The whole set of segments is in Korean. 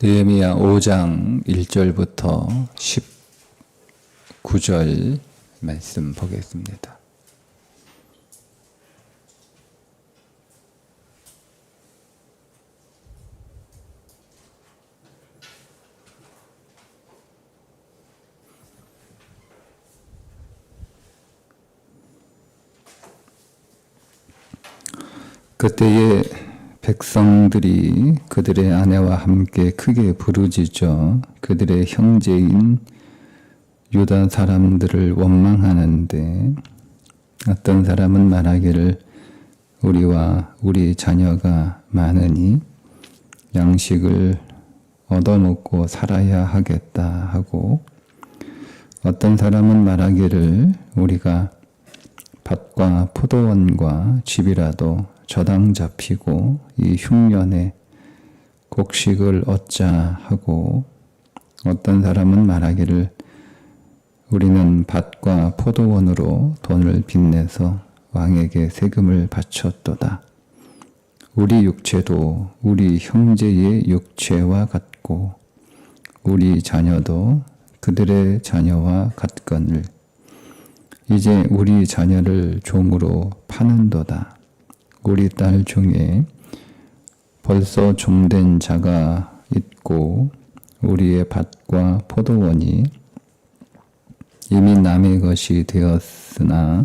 느헤미야 5장 1절부터 19절 말씀 보겠습니다. 그때에 백성들이 그들의 아내와 함께 크게 부르짖어 그들의 형제인 유다 사람들을 원망하는데, 어떤 사람은 말하기를 우리와 우리 자녀가 많으니 양식을 얻어먹고 살아야 하겠다 하고, 어떤 사람은 말하기를 우리가 밭과 포도원과 집이라도 저당 잡히고 이 흉년에 곡식을 얻자 하고, 어떤 사람은 말하기를 우리는 밭과 포도원으로 돈을 빚내서 왕에게 세금을 바쳤도다. 우리 육체도 우리 형제의 육체와 같고 우리 자녀도 그들의 자녀와 같거늘 이제 우리 자녀를 종으로 파는도다. 우리 딸 중에 벌써 종된 자가 있고 우리의 밭과 포도원이 이미 남의 것이 되었으나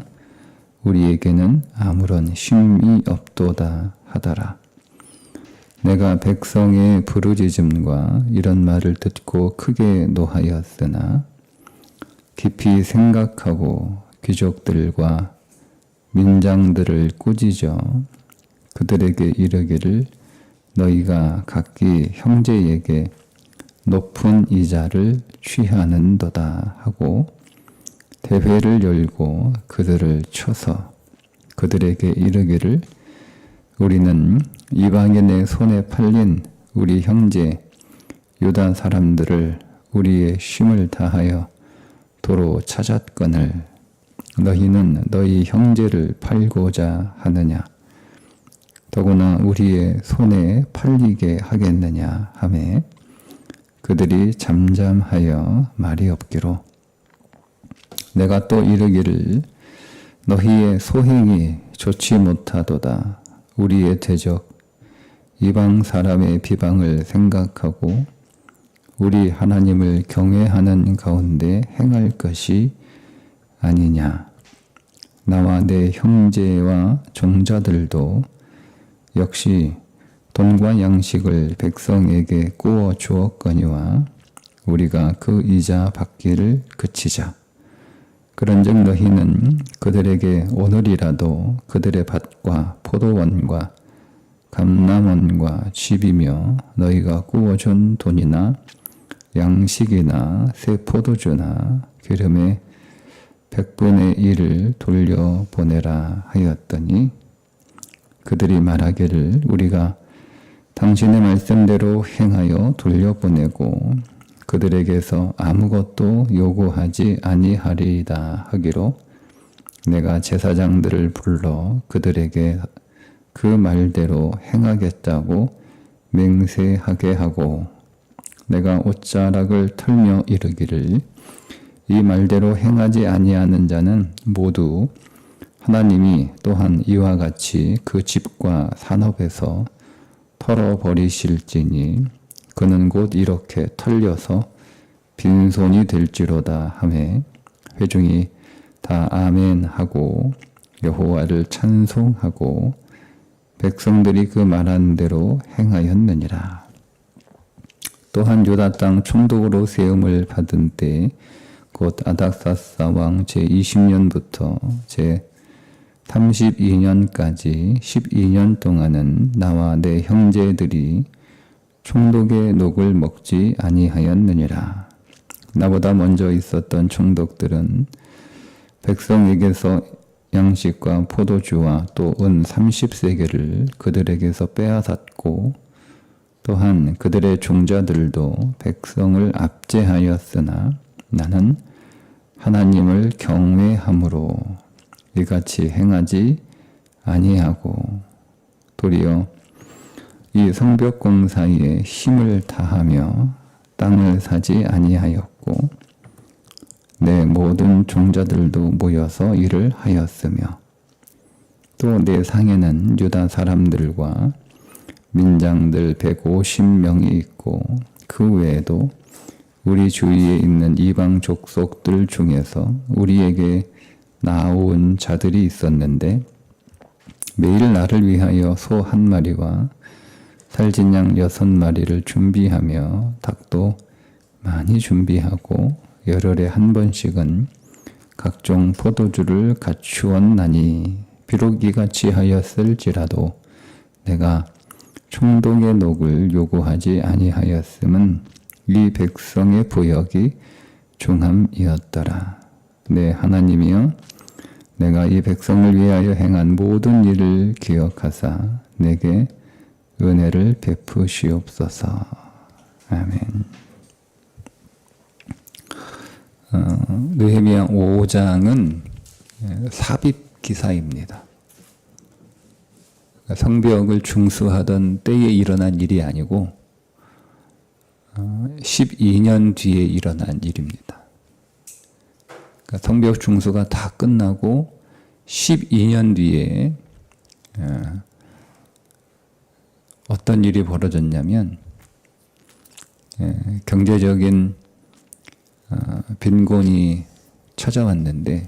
우리에게는 아무런 쉼이 없도다 하더라. 내가 백성의 부르짖음과 이런 말을 듣고 크게 노하였으나 깊이 생각하고 귀족들과 민장들을 꾸짖어 그들에게 이르기를 너희가 각기 형제에게 높은 이자를 취하는도다 하고, 대회를 열고 그들을 쳐서 그들에게 이르기를 우리는 이방인의 손에 팔린 우리 형제 유다 사람들을 우리의 힘을 다하여 도로 찾았거늘 너희는 너희 형제를 팔고자 하느냐? 더구나 우리의 손에 팔리게 하겠느냐 하매 그들이 잠잠하여 말이 없기로, 내가 또 이르기를 너희의 소행이 좋지 못하도다. 우리의 대적 이방 사람의 비방을 생각하고 우리 하나님을 경외하는 가운데 행할 것이 아니냐. 나와 내 형제와 종자들도 역시 돈과 양식을 백성에게 구워 주었거니와 우리가 그 이자 받기를 그치자. 그런즉 너희는 그들에게 오늘이라도 그들의 밭과 포도원과 감람원과 집이며 너희가 구워준 돈이나 양식이나 새 포도주나 기름의 100분의 1을 돌려보내라 하였더니, 그들이 말하기를 우리가 당신의 말씀대로 행하여 돌려보내고 그들에게서 아무것도 요구하지 아니하리이다 하기로, 내가 제사장들을 불러 그들에게 그 말대로 행하겠다고 맹세하게 하고, 내가 옷자락을 털며 이르기를 이 말대로 행하지 아니하는 자는 모두 하나님이 또한 이와 같이 그 집과 산업에서 털어버리실지니 그는 곧 이렇게 털려서 빈손이 될지로다 하매 회중이 다 아멘하고 여호와를 찬송하고 백성들이 그 말한 대로 행하였느니라. 또한 유다 땅 총독으로 세움을 받은 때 곧 아닥사스 왕 제20년부터 제32년까지 12년 동안은 나와 내 형제들이 총독의 녹을 먹지 아니하였느니라. 나보다 먼저 있었던 총독들은 백성에게서 양식과 포도주와 또 은 30세겔을 그들에게서 빼앗았고, 또한 그들의 종자들도 백성을 압제하였으나 나는 하나님을 경외함으로 이같이 행하지 아니하고 도리어 이 성벽공 사이에 힘을 다하며 땅을 사지 아니하였고 내 모든 종자들도 모여서 일을 하였으며 또 내 상에는 유다 사람들과 민장들 150명이 있고 그 외에도 우리 주위에 있는 이방 족속들 중에서 우리에게 나온 자들이 있었는데 매일 나를 위하여 소 1마리와 살진 양 6마리를 준비하며 닭도 많이 준비하고 열흘에 한 번씩은 각종 포도주를 갖추었나니 비록 이같이 하였을지라도 내가 총독의 녹을 요구하지 아니하였음은 이 백성의 보역이 중함이었더라. 내 하나님이여 내가 이 백성을 위하여 행한 모든 일을 기억하사 내게 은혜를 베푸시옵소서. 아멘. 느헤미야 5장은 삽입 기사입니다. 성벽을 중수하던 때에 일어난 일이 아니고 12년 뒤에 일어난 일입니다. 그러니까 성벽 중수가 다 끝나고 12년 뒤에 어떤 일이 벌어졌냐면 경제적인 빈곤이 찾아왔는데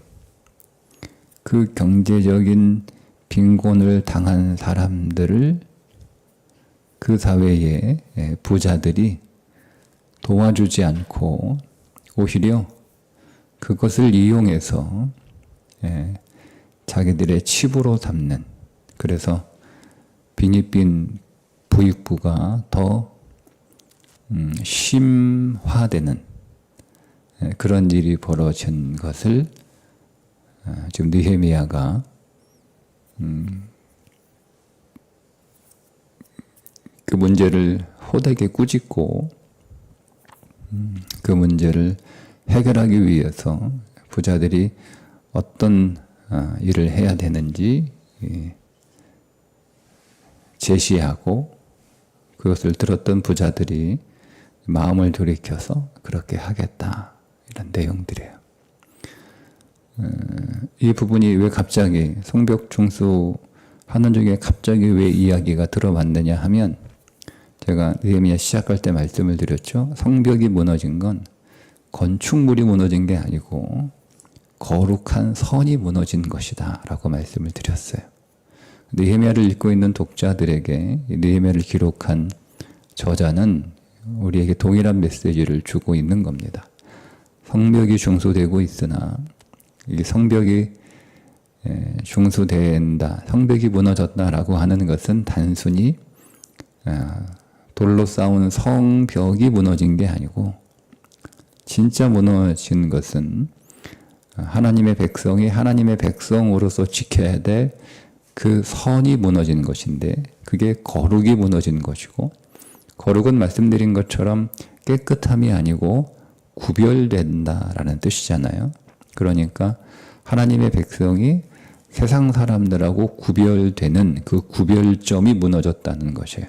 그 경제적인 빈곤을 당한 사람들을 그 사회의 부자들이 도와주지 않고 오히려 그것을 이용해서 자기들의 칩으로 삼는, 그래서 빈익빈 부익부가 더 심화되는 그런 일이 벌어진 것을 지금 느헤미야가 그 문제를 호되게 꾸짖고 그 문제를 해결하기 위해서 부자들이 어떤 일을 해야 되는지 제시하고 그것을 들었던 부자들이 마음을 돌이켜서 그렇게 하겠다, 이런 내용들이에요. 이 부분이 왜 갑자기 성벽 중수하는 중에 갑자기 왜 이야기가 들어왔느냐 하면, 제가 느헤미야 시작할 때 말씀을 드렸죠. 성벽이 무너진 건 건축물이 무너진 게 아니고 거룩한 선이 무너진 것이다 라고 말씀을 드렸어요. 느헤미야를 읽고 있는 독자들에게 느헤미야를 기록한 저자는 우리에게 동일한 메시지를 주고 있는 겁니다. 성벽이 중수되고 있으나 이 성벽이 중수된다, 성벽이 무너졌다라고 하는 것은 단순히 돌로 쌓은 성벽이 무너진 게 아니고 진짜 무너진 것은 하나님의 백성이 하나님의 백성으로서 지켜야 될 그 선이 무너진 것인데, 그게 거룩이 무너진 것이고, 거룩은 말씀드린 것처럼 깨끗함이 아니고 구별된다라는 뜻이잖아요. 그러니까 하나님의 백성이 세상 사람들하고 구별되는 그 구별점이 무너졌다는 것이에요.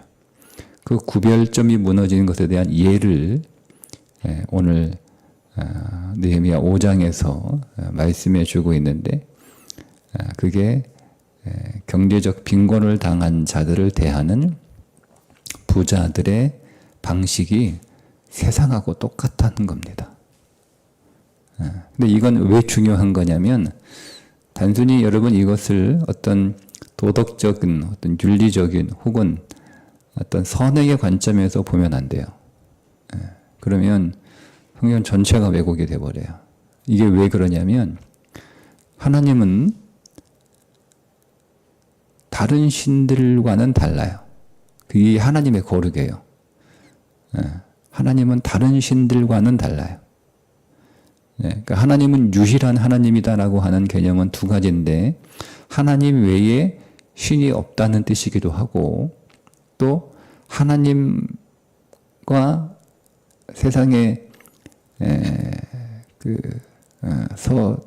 그 구별점이 무너지는 것에 대한 예를 오늘 느헤미야 5장에서 말씀해 주고 있는데, 그게 경제적 빈곤을 당한 자들을 대하는 부자들의 방식이 세상하고 똑같다는 겁니다. 근데 이건 왜 중요한 거냐면, 단순히 여러분 이것을 어떤 도덕적인, 어떤 윤리적인 혹은 어떤 선행의 관점에서 보면 안 돼요. 그러면 성경 전체가 왜곡이 돼버려요. 이게 왜 그러냐면, 하나님은 다른 신들과는 달라요. 그게 하나님의 거룩이에요. 하나님은 다른 신들과는 달라요. 그러니까 하나님은 유일한 하나님이다라고 하는 개념은 두 가지인데, 하나님 외에 신이 없다는 뜻이기도 하고, 또 하나님과 세상에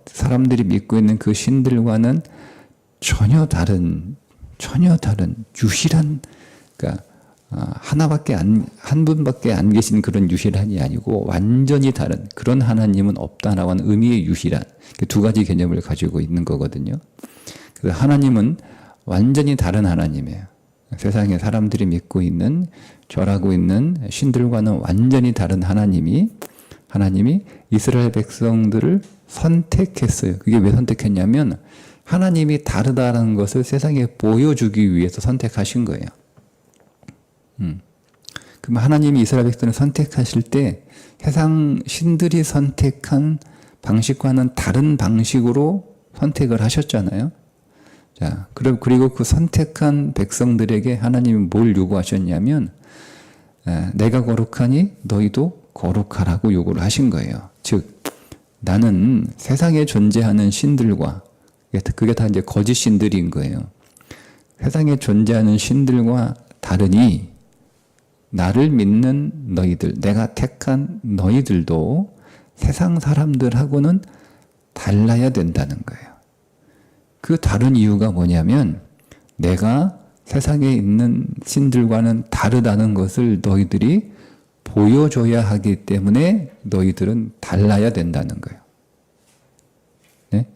사람들이 믿고 있는 그 신들과는 전혀 다른 유일한, 그러니까 하나밖에 한 분밖에 안 계신 그런 유일한이 아니고 완전히 다른 그런 하나님은 없다라고 하는 의미의 유일한 두 가지 개념을 가지고 있는 거거든요. 그래서 하나님은 완전히 다른 하나님이에요. 세상에 사람들이 믿고 있는 절하고 있는 신들과는 완전히 다른 하나님이 이스라엘 백성들을 선택했어요. 그게 왜 선택했냐면 하나님이 다르다는 것을 세상에 보여주기 위해서 선택하신 거예요. 그럼 하나님이 이스라엘 백성을 선택하실 때 세상 신들이 선택한 방식과는 다른 방식으로 선택을 하셨잖아요. 자, 그리고 그 선택한 백성들에게 하나님이 뭘 요구하셨냐면 내가 거룩하니 너희도 거룩하라고 요구를 하신 거예요. 즉 나는 세상에 존재하는 신들과 그게 다 이제 거짓 신들인 거예요. 세상에 존재하는 신들과 다르니 나를 믿는 너희들, 내가 택한 너희들도 세상 사람들하고는 달라야 된다는 거예요. 그 다른 이유가 뭐냐면 내가 세상에 있는 신들과는 다르다는 것을 너희들이 보여줘야 하기 때문에 너희들은 달라야 된다는 거예요. 네?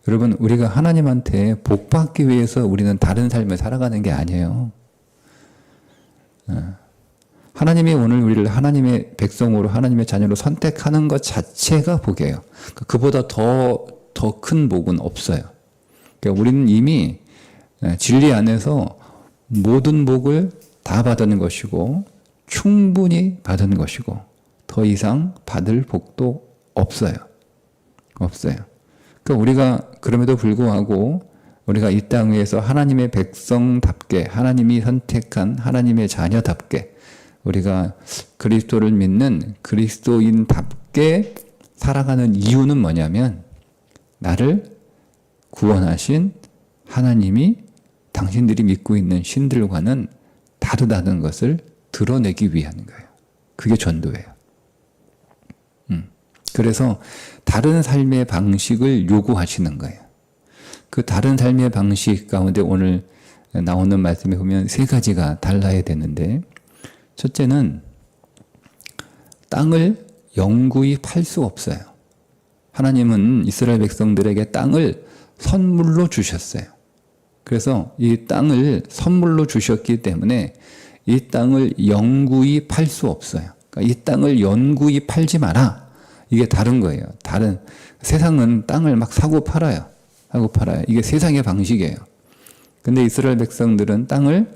여러분, 우리가 하나님한테 복 받기 위해서 우리는 다른 삶을 살아가는 게 아니에요. 하나님이 오늘 우리를 하나님의 백성으로 하나님의 자녀로 선택하는 것 자체가 복이에요. 그보다 더 큰 복은 없어요. 그러니까 우리는 이미 진리 안에서 모든 복을 다 받은 것이고 충분히 받은 것이고 더 이상 받을 복도 없어요. 그러니까 우리가 그럼에도 불구하고 우리가 이 땅 위에서 하나님의 백성답게 하나님이 선택한 하나님의 자녀답게 우리가 그리스도를 믿는 그리스도인답게 살아가는 이유는 뭐냐면 나를 구원하신 하나님이 당신들이 믿고 있는 신들과는 다르다는 것을 드러내기 위한 거예요. 그게 전도예요. 그래서 다른 삶의 방식을 요구하시는 거예요. 그 다른 삶의 방식 가운데 오늘 나오는 말씀에 보면 세 가지가 달라야 되는데 첫째는 땅을 영구히 팔 수 없어요. 하나님은 이스라엘 백성들에게 땅을 선물로 주셨어요. 그래서 이 땅을 선물로 주셨기 때문에 이 땅을 영구히 팔 수 없어요. 그러니까 이 땅을 영구히 팔지 마라. 이게 다른 거예요. 세상은 땅을 막 사고 팔아요. 이게 세상의 방식이에요. 근데 이스라엘 백성들은 땅을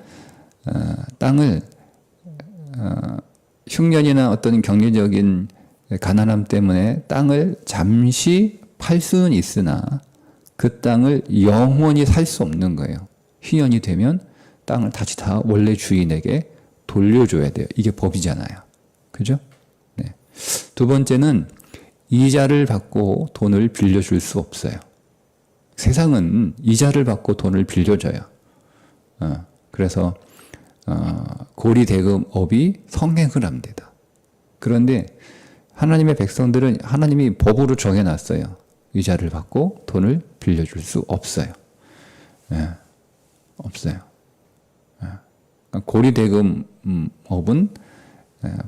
흉년이나 어떤 경제적인 가난함 때문에 땅을 잠시 팔 수는 있으나 그 땅을 영원히 살 수 없는 거예요. 흉년이 되면 땅을 다시 다 원래 주인에게 돌려줘야 돼요. 이게 법이잖아요. 그죠? 네. 두 번째는 이자를 받고 돈을 빌려줄 수 없어요. 세상은 이자를 받고 돈을 빌려줘요. 그래서 고리대금업이 성행을 합니다. 그런데 하나님의 백성들은 하나님이 법으로 정해놨어요. 이자를 받고 돈을 빌려줄 수 없어요. 없어요. 고리대금업은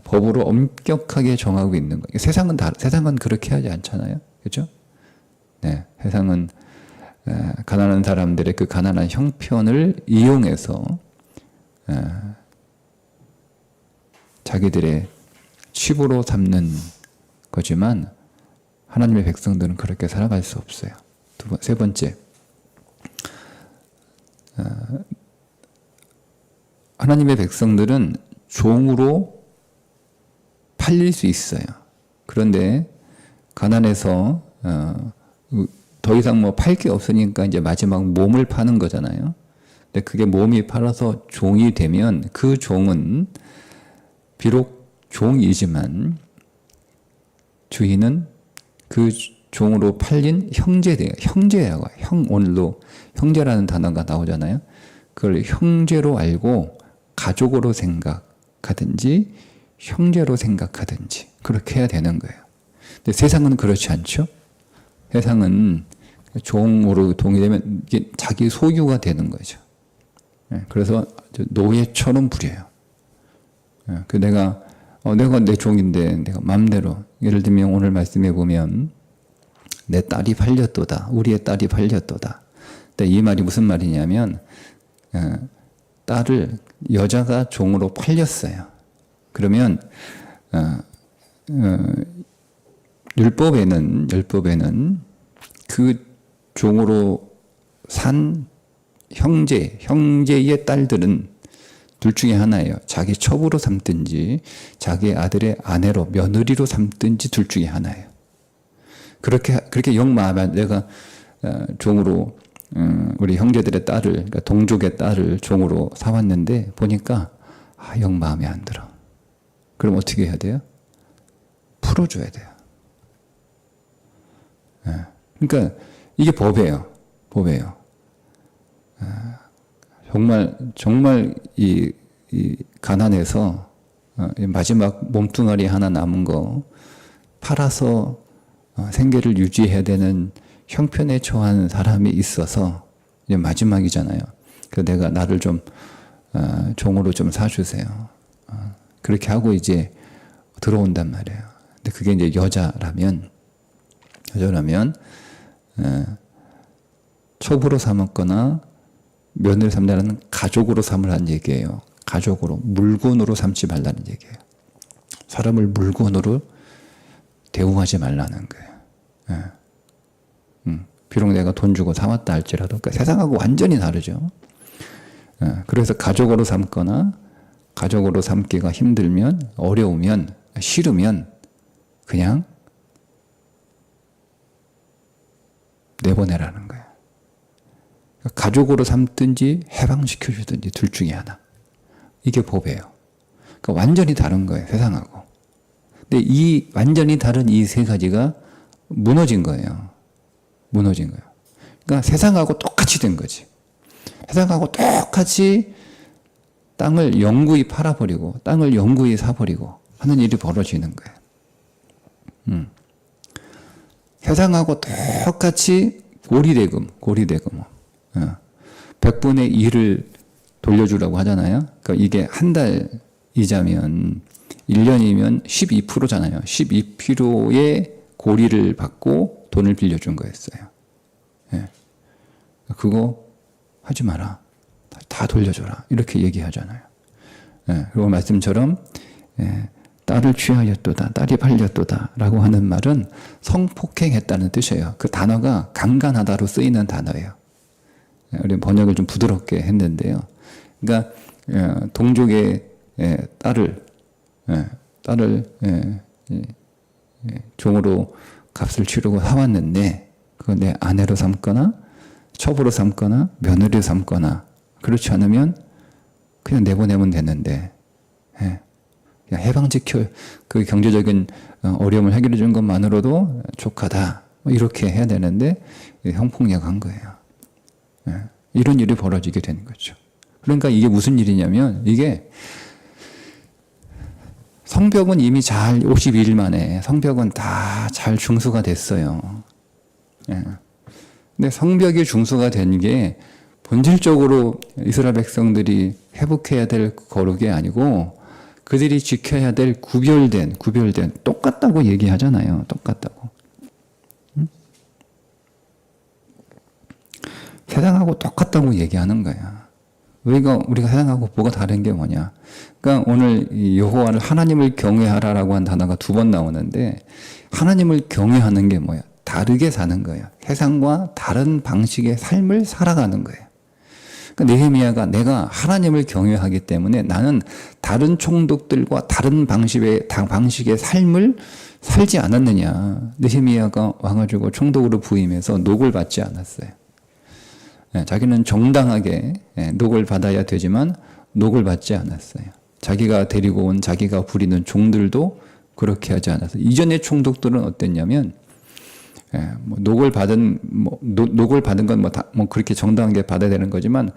법으로 엄격하게 정하고 있는 거예요. 세상은 그렇게 하지 않잖아요. 그렇죠? 네, 세상은 가난한 사람들의 그 가난한 형편을 이용해서 자기들의 칩으로 삼는 거지만 하나님의 백성들은 그렇게 살아갈 수 없어요. 세 번째, 하나님의 백성들은 종으로 팔릴 수 있어요. 그런데 가난해서 더 이상 팔 게 없으니까 이제 마지막 몸을 파는 거잖아요. 근데 그게 몸이 팔아서 종이 되면 그 종은 비록 종이지만 주인은 그 종으로 팔린 형제돼요. 형제라고. 오늘도 형제라는 단어가 나오잖아요. 그걸 형제로 알고 가족으로 생각하든지 형제로 생각하든지 그렇게 해야 되는 거예요. 근데 세상은 그렇지 않죠. 세상은 종으로 동의되면 이게 자기 소유가 되는 거죠. 그래서 노예처럼 부려요. 그 내가 내 종인데 내가 마음대로 예를 들면 오늘 말씀해 보면 내 딸이 팔렸도다. 우리의 딸이 팔렸도다. 근데 이 말이 무슨 말이냐면 딸을 여자가 종으로 팔렸어요. 그러면 율법에는 그 종으로 산 형제의 딸들은 둘 중에 하나예요. 자기 첩으로 삼든지 자기 아들의 아내로 며느리로 삼든지 둘 중에 하나예요. 그렇게 역마하면 내가 종으로 우리 형제들의 딸을 그러니까 동족의 딸을 종으로 사왔는데 보니까 영 마음에 안 들어. 그럼 어떻게 해야 돼요? 풀어줘야 돼요. 그러니까 이게 법이에요. 정말 이 가난해서 마지막 몸뚱아리 하나 남은 거 팔아서 생계를 유지해야 되는 형편에 처한 사람이 있어서 이제 마지막이잖아요. 그래서 내가 나를 좀 종으로 좀 사주세요. 그렇게 하고 이제 들어온단 말이에요. 근데 그게 이제 여자라면 첩으로 삼았거나 며느리 삼다는 가족으로 삼으라는 얘기예요. 가족으로 물건으로 삼지 말라는 얘기예요. 사람을 물건으로 대우하지 말라는 거예요. 비록 내가 돈 주고 사왔다 할지라도 그러니까 세상하고 완전히 다르죠. 그래서 가족으로 삼거나 가족으로 삼기가 힘들면 어려우면 싫으면 그냥 내보내라는 거예요. 가족으로 삼든지 해방시켜주든지 둘 중에 하나. 이게 법이에요. 그러니까 완전히 다른 거예요. 세상하고. 근데 이 완전히 다른 이 세 가지가 무너진 거예요. 그러니까 세상하고 똑같이 된 거지. 세상하고 똑같이 땅을 영구히 팔아버리고 땅을 영구히 사버리고 하는 일이 벌어지는 거예요. 세상하고 똑같이 고리대금 100분의 1을 돌려주라고 하잖아요. 그러니까 이게 한 달 이자면 1년이면 12%잖아요. 12%의 고리를 받고 돈을 빌려준 거였어요. 그거 하지 마라. 다 돌려줘라. 이렇게 얘기하잖아요. 그리고 말씀처럼 딸을 취하였도다. 딸이 팔렸도다. 라고 하는 말은 성폭행했다는 뜻이에요. 그 단어가 강간하다로 쓰이는 단어예요. 우리 번역을 좀 부드럽게 했는데요. 그러니까 동족의 딸을 종으로 값을 치르고 사왔는데 그걸 내 아내로 삼거나 첩으로 삼거나 며느리로 삼거나 그렇지 않으면 그냥 내보내면 되는데 그냥 해방지켜 그 경제적인 어려움을 해결해 준 것만으로도 족하다 이렇게 해야 되는데 형폭력한 거예요. 이런 일이 벌어지게 되는 거죠. 그러니까 이게 무슨 일이냐면 이게 성벽은 이미 잘 52일 만에 성벽은 다 잘 중수가 됐어요. 근데 성벽이 중수가 된 게 본질적으로 이스라엘 백성들이 회복해야 될 거룩이 아니고 그들이 지켜야 될 구별된 똑같다고 얘기하잖아요. 똑같다고. 세상하고 똑같다고 얘기하는 거야. 우리가 세상하고 뭐가 다른 게 뭐냐. 그러니까 오늘 여호와를 하나님을 경외하라라고 한 단어가 2번 나오는데 하나님을 경외하는 게 뭐야? 다르게 사는 거예요. 세상과 다른 방식의 삶을 살아가는 거예요. 그러니까 느헤미야가 내가 하나님을 경외하기 때문에 나는 다른 총독들과 다른 방식의 삶을 살지 않았느냐. 느헤미야가 와가지고 총독으로 부임해서 녹을 받지 않았어요. 자기는 정당하게 녹을 받아야 되지만 녹을 받지 않았어요. 자기가 데리고 온 자기가 부리는 종들도 그렇게 하지 않았어요. 이전의 총독들은 어땠냐면 녹을 받은 건 뭐 그렇게 정당하게 받아야 되는 거지만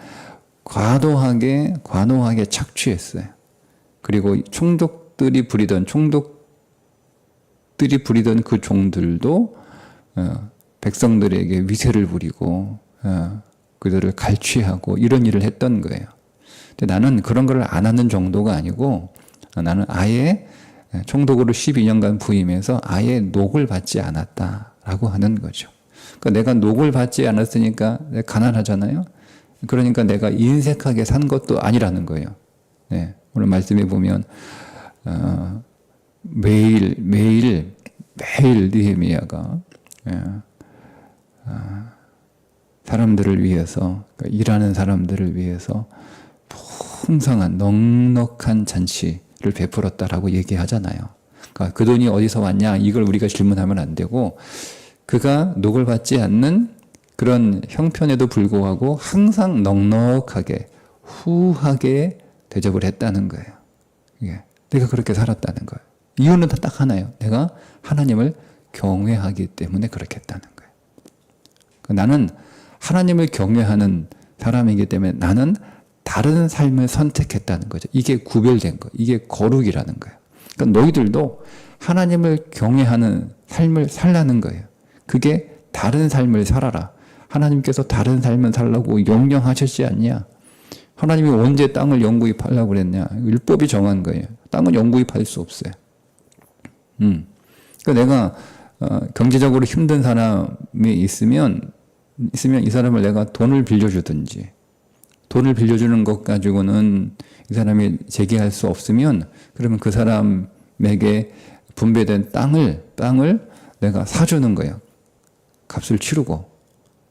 과도하게 착취했어요. 그리고 총독들이 부리던 그 종들도 백성들에게 위세를 부리고 그들을 갈취하고 이런 일을 했던 거예요. 근데 나는 그런 걸 안 하는 정도가 아니고 나는 아예 총독으로 12년간 부임해서 아예 녹을 받지 않았다라고 하는 거죠. 그러니까 내가 녹을 받지 않았으니까 내가 가난하잖아요. 그러니까 내가 인색하게 산 것도 아니라는 거예요. 네. 오늘 말씀에 보면 매일 느헤미야가 사람들을 위해서, 그러니까 일하는 사람들을 위해서 풍성한 넉넉한 잔치를 베풀었다라고 얘기하잖아요. 그러니까 그 돈이 어디서 왔냐, 이걸 우리가 질문하면 안 되고, 그가 녹을 받지 않는 그런 형편에도 불구하고 항상 넉넉하게 후하게 대접을 했다는 거예요. 이게 내가 그렇게 살았다는 거예요. 이유는 딱 하나예요. 내가 하나님을 경외하기 때문에 그렇게 했다는 거예요. 나는 하나님을 경외하는 사람이기 때문에 나는 다른 삶을 선택했다는 거죠. 이게 구별된 거, 이게 거룩이라는 거예요. 그러니까 너희들도 하나님을 경외하는 삶을 살라는 거예요. 그게 다른 삶을 살아라. 하나님께서 다른 삶을 살라고 명령하셨지 않냐? 하나님이 언제 땅을 영구입하려고 그랬냐? 율법이 정한 거예요. 땅은 영구입할 수 없어요. 그러니까 내가 경제적으로 힘든 사람이 있으면 이 사람을 내가 돈을 빌려주든지, 돈을 빌려주는 것 가지고는 이 사람이 재개할 수 없으면 그러면 그 사람에게 분배된 땅을 내가 사주는 거예요. 값을 치르고.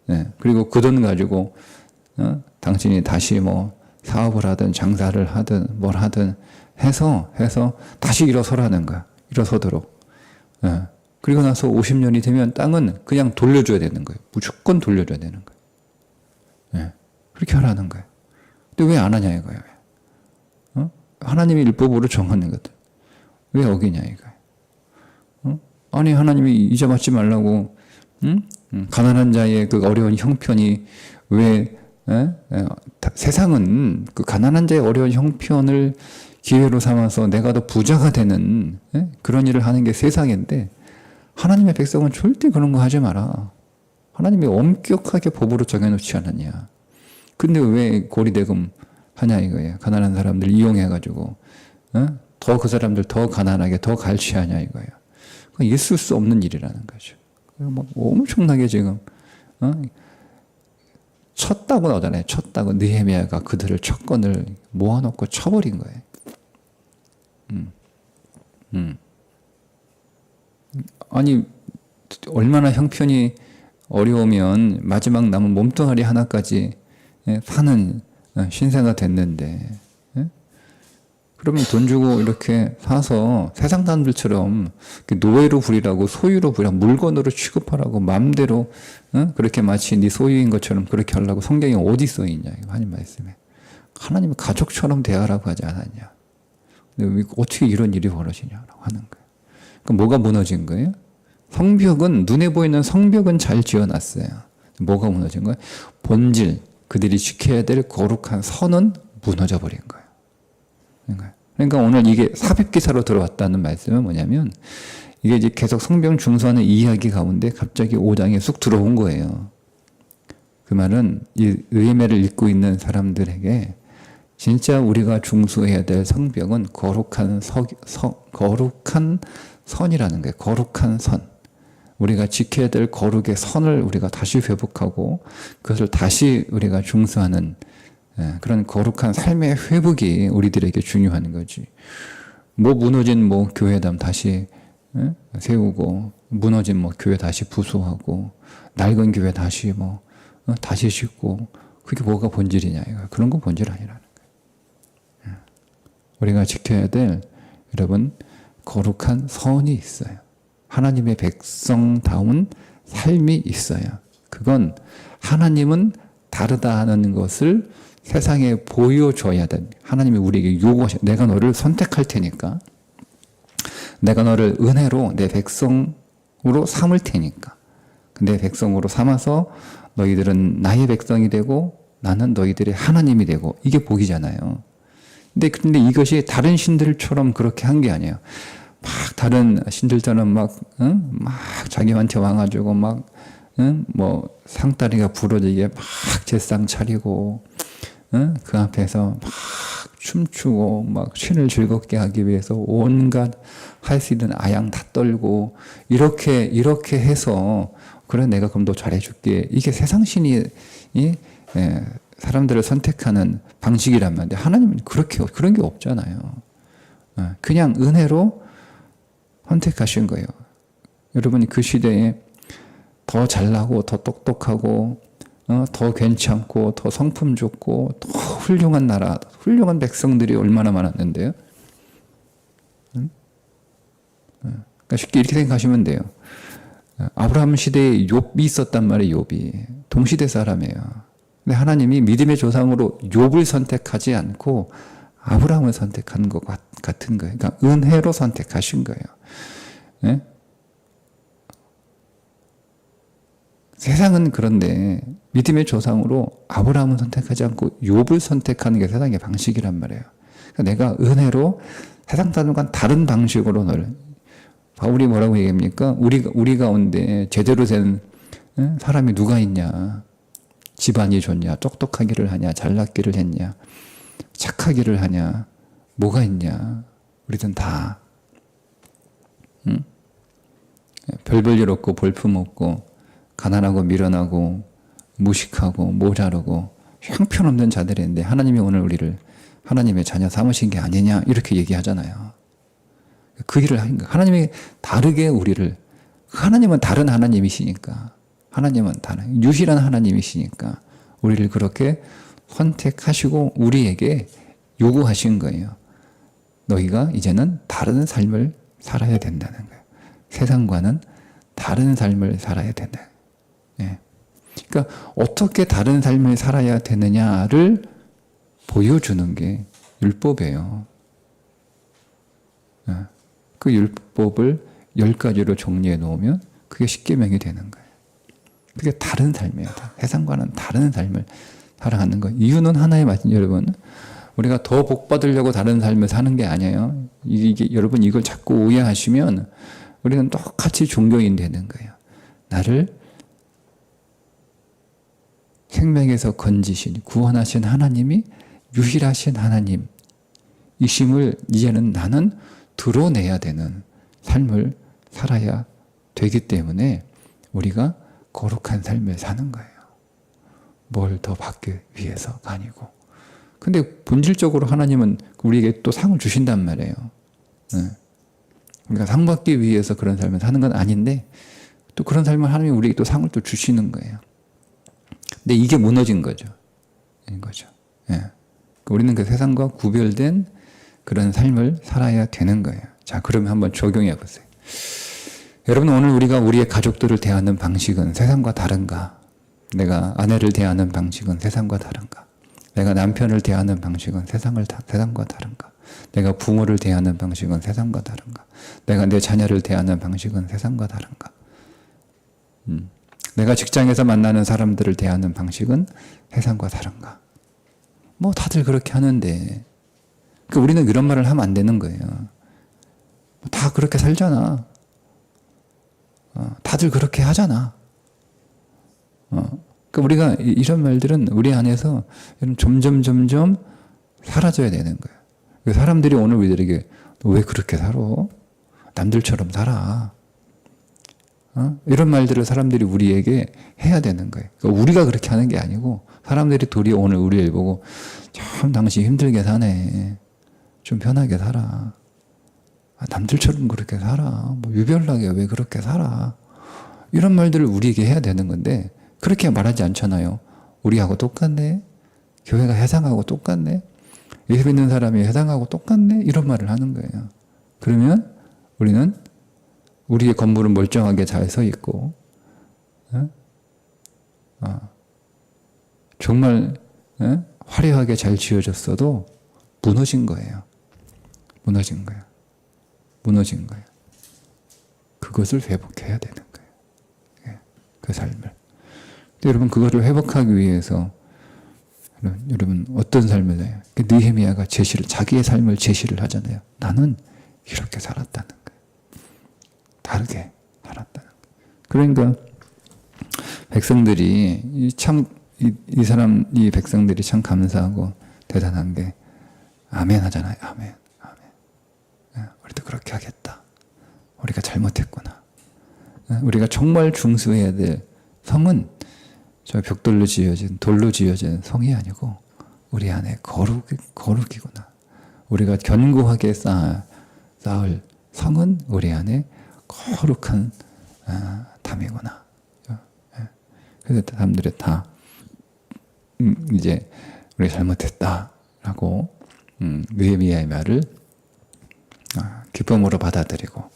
네. 그리고 그 돈 가지고 당신이 다시 뭐 사업을 하든 장사를 하든 뭘 하든 해서 다시 일어서라는 거야. 일어서도록. 네. 그리고 나서 50년이 되면 땅은 그냥 돌려줘야 되는 거예요. 무조건 돌려줘야 되는 거예요. 네. 그렇게 하라는 거예요. 근데 왜 안 하냐 이거예요. 하나님이 율법으로 정하는 것들 왜 어기냐 이거예요. 아니 하나님이 이자 받지 말라고 가난한 자의 그 어려운 형편이 왜 세상은 그 가난한 자의 어려운 형편을 기회로 삼아서 내가 더 부자가 되는 그런 일을 하는 게 세상인데 하나님의 백성은 절대 그런 거 하지 마라. 하나님이 엄격하게 법으로 정해놓지 않았냐. 근데 왜 고리대금 하냐 이거예요. 가난한 사람들 이용해가지고 더 그 사람들 더 가난하게 더 갈취하냐 이거예요. 있을 수 없는 일이라는 거죠. 막 엄청나게 지금 쳤다고 나오잖아요. 쳤다고. 느헤미야가 그들을 척건을 모아놓고 쳐버린 거예요. 아니 얼마나 형편이 어려우면 마지막 남은 몸뚱아리 하나까지 사는 신세가 됐는데, 그러면 돈 주고 이렇게 사서 세상 사람들처럼 노예로 부리라고, 소유로 부리라고, 물건으로 취급하라고 마음대로 그렇게 마치 네 소유인 것처럼 그렇게 하려고 성경에 어디 써 있냐, 하나님 말씀에. 하나님은 가족처럼 대하라고 하지 않았냐. 근데 어떻게 이런 일이 벌어지냐라고 하는 거예요. 그럼 뭐가 무너진 거예요? 성벽은, 눈에 보이는 성벽은 잘 지어놨어요. 뭐가 무너진 거예요? 본질, 그들이 지켜야 될 거룩한 선은 무너져 버린 거예요. 그러니까 오늘 이게 삽입기사로 들어왔다는 말씀은 뭐냐면, 이게 이제 계속 성경 중수하는 이야기 가운데 갑자기 5장에 쑥 들어온 거예요. 그 말은 이 느헤미야를 읽고 있는 사람들에게 진짜 우리가 중수해야 될 성벽은 거룩한 선이라는 거예요. 거룩한 선. 우리가 지켜야 될 거룩의 선을 우리가 다시 회복하고 그것을 다시 우리가 중수하는 그런 거룩한 삶의 회복이 우리들에게 중요한 거지. 뭐 무너진 뭐 교회담 다시 세우고, 무너진 뭐 교회 다시 부수하고, 낡은 교회 다시 뭐 다시 짓고, 그게 뭐가 본질이냐 이거. 그런 건 본질 아니라는 거예요. 우리가 지켜야 될, 여러분, 거룩한 선이 있어요. 하나님의 백성다운 삶이 있어요. 그건 하나님은 다르다 하는 것을 세상에 보여줘야 돼. 하나님이 우리에게 요구하셔. 내가 너를 선택할 테니까. 내가 너를 은혜로 내 백성으로 삼을 테니까. 내 백성으로 삼아서 너희들은 나의 백성이 되고 나는 너희들의 하나님이 되고, 이게 복이잖아요. 근데 이것이 다른 신들처럼 그렇게 한 게 아니에요. 막 다른 신들처럼 막 자기한테 와가지고 뭐 상다리가 부러지게 막 제상 차리고, 그 앞에서 막 춤추고 막 신을 즐겁게 하기 위해서 온갖 할 수 있는 아양 다 떨고 이렇게 해서 그래 내가 그럼 너 잘해줄게. 이게 세상 신이 사람들을 선택하는 방식이란 말인데 하나님은 그런 게 없잖아요. 그냥 은혜로 선택하신 거예요. 여러분이 그 시대에 더 잘나고 더 똑똑하고 더 괜찮고 더 성품 좋고 더 훌륭한 나라, 훌륭한 백성들이 얼마나 많았는데요. 그러니까 쉽게 이렇게 생각하시면 돼요. 아브라함 시대에 욥이 있었단 말이에요. 욥이 동시대 사람이에요. 근데 하나님이 믿음의 조상으로 욥을 선택하지 않고 아브라함을 선택한 것 같은 거예요. 그러니까 은혜로 선택하신 거예요. 네? 세상은 그런데 믿음의 조상으로 아브라함을 선택하지 않고 욥을 선택하는 게 세상의 방식이란 말이에요. 그러니까 내가 은혜로 세상 사람과 다른 방식으로 너를 바울이 뭐라고 얘기합니까? 우리 가운데 제대로 된 사람이 누가 있냐? 집안이 좋냐? 똑똑하기를 하냐? 잘났기를 했냐? 착하기를 하냐? 뭐가 있냐? 우리는 다 별볼일 없고 볼품 없고 가난하고 미련하고 무식하고 모자르고 형편없는 자들인데 하나님이 오늘 우리를 하나님의 자녀 삼으신 게 아니냐 이렇게 얘기하잖아요. 그 일을 하는 거예요. 하나님이 다르게 우리를, 하나님은 다른 하나님이시니까, 하나님은 다른 유일한 하나님이시니까 우리를 그렇게 선택하시고 우리에게 요구하신 거예요. 너희가 이제는 다른 삶을 살아야 된다는 거예요. 세상과는 다른 삶을 살아야 된다. 예. 그러니까 어떻게 다른 삶을 살아야 되느냐를 보여주는 게 율법이에요. 예. 그 율법을 10가지로 정리해 놓으면 그게 십계명이 되는 거예요. 그게 다른 삶이에요. 세상과는 다른 삶을 살아가는 거예요. 이유는 하나의 말씀, 여러분. 우리가 더 복 받으려고 다른 삶을 사는 게 아니에요. 여러분 이걸 자꾸 오해하시면 우리는 똑같이 종교인 되는 거예요. 나를 생명에서 건지신 구원하신 하나님이 유일하신 하나님이심을 이제는 나는 드러내야 되는 삶을 살아야 되기 때문에 우리가 거룩한 삶을 사는 거예요. 뭘 더 받기 위해서가 아니고. 근데 본질적으로 하나님은 우리에게 또 상을 주신단 말이에요. 우리가 상 받기 위해서 그런 삶을 사는 건 아닌데 또 그런 삶을 하나님이 우리에게 또 상을 또 주시는 거예요. 근데 이게 무너진 거죠. 예. 우리는 그 세상과 구별된 그런 삶을 살아야 되는 거예요. 자, 그러면 한번 적용해 보세요. 여러분, 오늘 우리가 우리의 가족들을 대하는 방식은 세상과 다른가? 내가 아내를 대하는 방식은 세상과 다른가? 내가 남편을 대하는 방식은 세상과 다른가? 내가 부모를 대하는 방식은 세상과 다른가? 내가 내 자녀를 대하는 방식은 세상과 다른가? 내가 직장에서 만나는 사람들을 대하는 방식은 세상과 다른가? 뭐 다들 그렇게 하는데 그러니까 우리는 이런 말을 하면 안 되는 거예요. 다 그렇게 살잖아. 다들 그렇게 하잖아. 그러니까 우리가 이런 말들은 우리 안에서 점점 사라져야 되는 거예요. 사람들이 오늘 우리들에게 너 왜 그렇게 살아? 남들처럼 살아. 이런 말들을 사람들이 우리에게 해야 되는 거예요. 그러니까 우리가 그렇게 하는 게 아니고 사람들이 도리어 오늘 우리를 보고 참 당신 힘들게 사네. 좀 편하게 살아. 남들처럼 그렇게 살아. 뭐 유별나게 왜 그렇게 살아. 이런 말들을 우리에게 해야 되는 건데 그렇게 말하지 않잖아요. 우리하고 똑같네. 교회가 해상하고 똑같네. 예수 믿는 사람이 해상하고 똑같네. 이런 말을 하는 거예요. 그러면 우리는 우리의 건물은 멀쩡하게 잘 서 있고 정말 화려하게 잘 지어졌어도 무너진 거예요. 무너진 거예요. 그것을 회복해야 되는 거예요. 그 삶을. 근데 여러분 그거를 회복하기 위해서 여러분 어떤 삶을 해요? 느헤미야가 자기의 삶을 제시를 하잖아요. 나는 이렇게 살았다는 거예요. 다르게 살았다는 거예요. 그러니까 백성들이 이 백성들이 참 감사하고 대단한 게 아멘 하잖아요. 아멘. 아멘. 우리도 그렇게 하겠다. 우리가 잘못했구나. 우리가 정말 중수해야 될 성은 저 벽돌로 지어진, 돌로 지어진 성이 아니고 우리 안에 거룩이구나. 우리가 견고하게 쌓을 성은 우리 안에 거룩한 담이구나. 그래서 사람들이 다 이제 우리 잘못했다라고 느헤미야의 말을 기쁨으로 받아들이고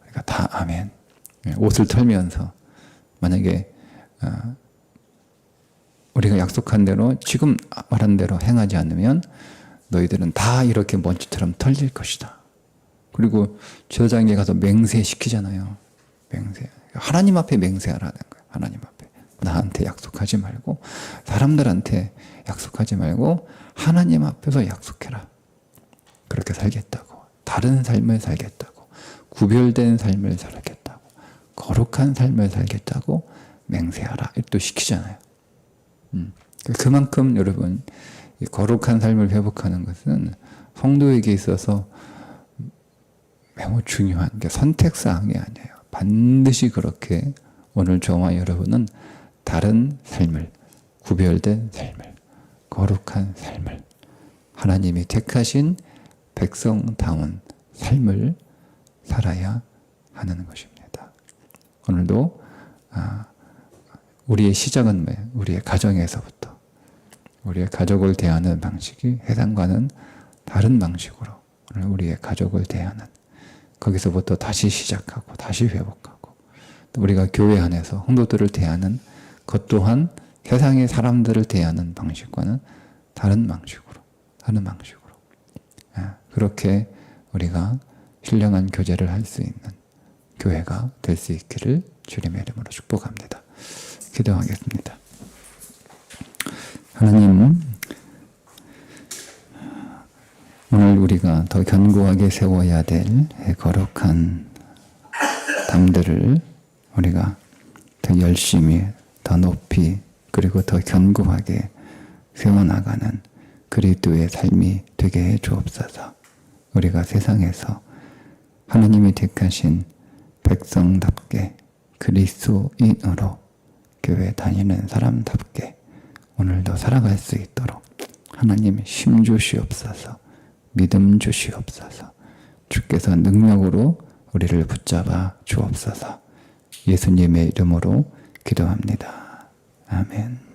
우리가 다 아멘. 옷을 털면서 만약에 우리가 약속한 대로 지금 말한 대로 행하지 않으면 너희들은 다 이렇게 먼지처럼 털릴 것이다. 그리고 제사장에 가서 맹세시키잖아요. 맹세. 하나님 앞에 맹세하라는 거예요. 하나님 앞에. 나한테 약속하지 말고 사람들한테 약속하지 말고 하나님 앞에서 약속해라. 그렇게 살겠다고. 다른 삶을 살겠다고. 구별된 삶을 살겠다고. 거룩한 삶을 살겠다고 맹세하라. 또 시키잖아요. 그만큼 여러분 이 거룩한 삶을 회복하는 것은 성도에게 있어서 매우 중요한 게 선택사항이 아니에요. 반드시 그렇게 오늘 저와 여러분은 다른 삶을, 구별된 삶을, 거룩한 삶을, 하나님이 택하신 백성다운 삶을 살아야 하는 것입니다. 오늘도 우리의 시작은 뭐예요? 우리의 가정에서부터. 우리의 가족을 대하는 방식이 세상과는 다른 방식으로 오늘 우리의 가족을 대하는, 거기서부터 다시 시작하고 다시 회복하고, 또 우리가 교회 안에서 성도들을 대하는 것 또한 세상의 사람들을 대하는 방식과는 다른 방식으로 그렇게 우리가 신령한 교제를 할 수 있는 교회가 될 수 있기를 주님의 이름으로 축복합니다. 기도하겠습니다. 하나님, 오늘 우리가 더 견고하게 세워야 될 거룩한 담들을 우리가 더 열심히, 더 높이, 그리고 더 견고하게 세워나가는 그리스도의 삶이 되게 해 주옵소서. 우리가 세상에서 하나님이 택하신 백성답게 그리스도인으로 교회 다니는 사람답게 오늘도 살아갈 수 있도록 하나님 힘 주시옵소서. 믿음 주시옵소서. 주께서 능력으로 우리를 붙잡아 주옵소서. 예수님의 이름으로 기도합니다. 아멘.